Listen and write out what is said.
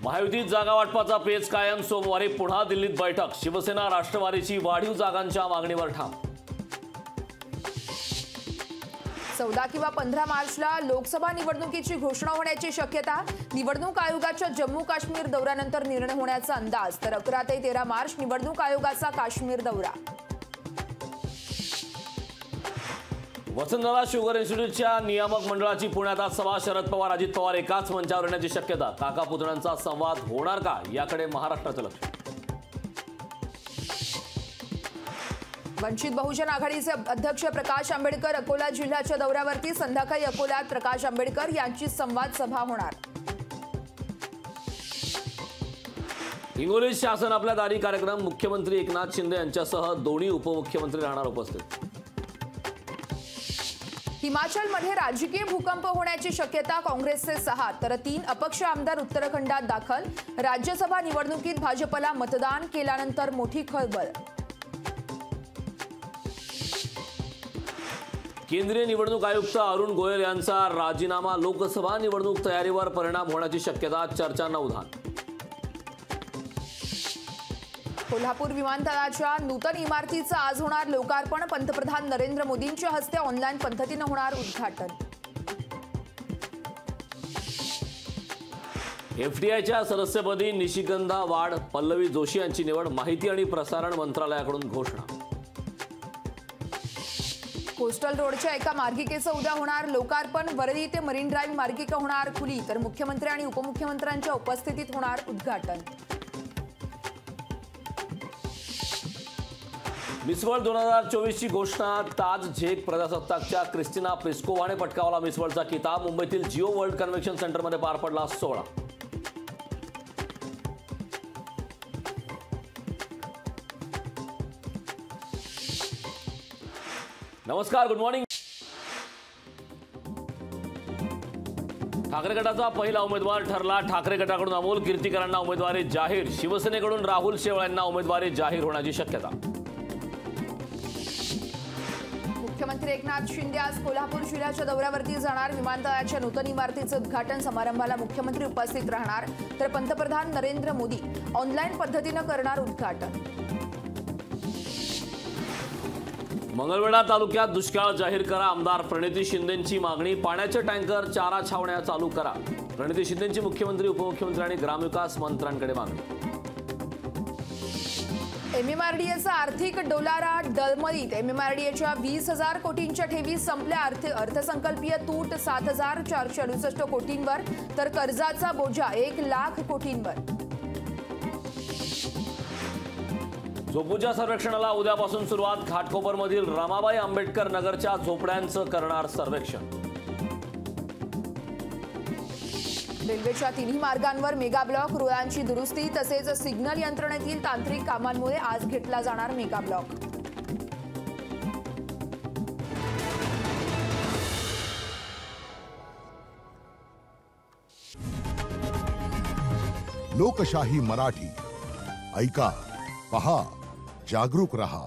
महायुतीत जागा वाटपाचा पेच कायम। सोमवारी पुन्हा दिल्लीत बैठक। शिवसेना राष्ट्रवादीची वाढीव जागांच्या मागणीवर ठाम। 14 किंवा 15 मार्चला लोकसभा निवडणुकीची घोषणा होण्याची शक्यता। निवडणूक आयोगाच्या जम्मू काश्मीर दौऱ्यानंतर निर्णय होण्याचा अंदाज। तर 11 ते 13 मार्च निवडणूक आयोगाचा काश्मीर दौरा। वसंतदादा शुगर इन्स्टिट्यूटच्या नियामक मंडळाची पुण्यात आज सभा। शरद पवार अजित पवार एकाच मंचावर येण्याची शक्यता। काका पुतण्यांचा संवाद होणार का, याकडे महाराष्ट्राचं लक्ष। वंचित बहुजन आघाडीचे अध्यक्ष प्रकाश आंबेडकर अकोला जिल्ह्याच्या दौऱ्यावरती। संध्याकाळी अकोल्यात प्रकाश आंबेडकर यांची संवाद सभा होणार। हिंगोलीत शासन आपल्या दारी कार्यक्रम। मुख्यमंत्री एकनाथ शिंदे यांच्यासह दोन्ही उपमुख्यमंत्री राहणार उपस्थित। हिमाचलमध्ये राजकीय भूकंप होण्याची शक्यता। काँग्रेसचे 6 तर 3 अपक्ष आमदार उत्तराखंडात दाखल। राज्यसभा निवडणुकीत भाजपला मतदान केल्यानंतर मोठी खळबळ। केंद्रीय निवडणूक आयुक्त अरुण गोयल यांचा राजीनामा। लोकसभा निवडणूक तयारीवर परिणाम होण्याची शक्यता। चर्चांना उधाण। कोल्हापूर विमानतळाच्या नूतन इमारतीचं आज होणार लोकार्पण। पंतप्रधान नरेंद्र मोदींच्या हस्ते ऑनलाईन पद्धतीने होणार उद्घाटन। एफडीआयच्या सदस्यपदी निशिगंधा वाड, पल्लवी जोशी यांची निवड। माहिती आणि प्रसारण मंत्रालयाकडून घोषणा। कोस्टल रोडच्या एका मार्गिकेचं उद्या होणार लोकार्पण। वरळी ते मरीन ड्राईव्ह मार्गिका होणार खुली। तर मुख्यमंत्री आणि उपमुख्यमंत्र्यांच्या उपस्थितीत होणार उद्घाटन। मिस वर्ल्ड 2024ची घोषणा। ताज झेक प्रजासत्ताकच्या क्रिस्टिना प्लिस्कोवाने पटकावला मिस वर्ल्डचा किताब। मुंबईतील जिओ वर्ल्ड कन्व्हेन्शन सेंटरमध्ये पार पडला सोहळा। नमस्कार, गुड मॉर्निंग। ठाकरे गटाचा पहिला उमेदवार ठरला। ठाकरे गटाकडून अमोल कीर्तीकरांना उमेदवारी जाहीर। शिवसेनेकडून राहुल शेवाळे यांना उमेदवारी जाहीर होण्याची शक्यता। मुख्यमंत्री एकनाथ शिंदे आज कोल्हापूर जिल्ह्याच्या दौऱ्यावरती जाणार। विमानतळाच्या नूतन इमारतीचं उद्घाटन समारंभाला मुख्यमंत्री उपस्थित राहणार। तर पंतप्रधान नरेंद्र मोदी ऑनलाईन पद्धतीने करणार उद्घाटन। मंगळवेढा तालुक्यात दुष्काळ जाहीर करा। आमदार प्रणिती शिंदेंची मागणी। पाण्याचे टँकर, चारा छावण्या चालू करा। प्रणिती शिंदेंची मुख्यमंत्री, उपमुख्यमंत्री आणि ग्रामविकास मंत्र्यांकडे मागणी। एमएमआरडीएचा आर्थिक डोलारा डळमळीत। एमएमआरडीएच्या 20,000 कोटींच्या ठेवी संपल्या। अर्थसंकल्पीय तूट 7,468 कोटींवर। तर कर्जाचा बोजा 1,00,000 कोटींवर। झोपडीच्या सर्वेक्षणाला उद्यापासून सुरुवात। घाटकोपरमधील रमाबाई आंबेडकर नगरच्या झोपड्यांचं करणार सर्वेक्षण। रेल्वेच्या तिन्ही मार्गांवर मेगा ब्लॉक। रुळांची दुरुस्ती तसेच सिग्नल यंत्रणेतील तांत्रिक कामांमुळे आज घेतला जाणार मेगा ब्लॉक। लोकशाही मराठी ऐका, पहा, जागरूक रहा।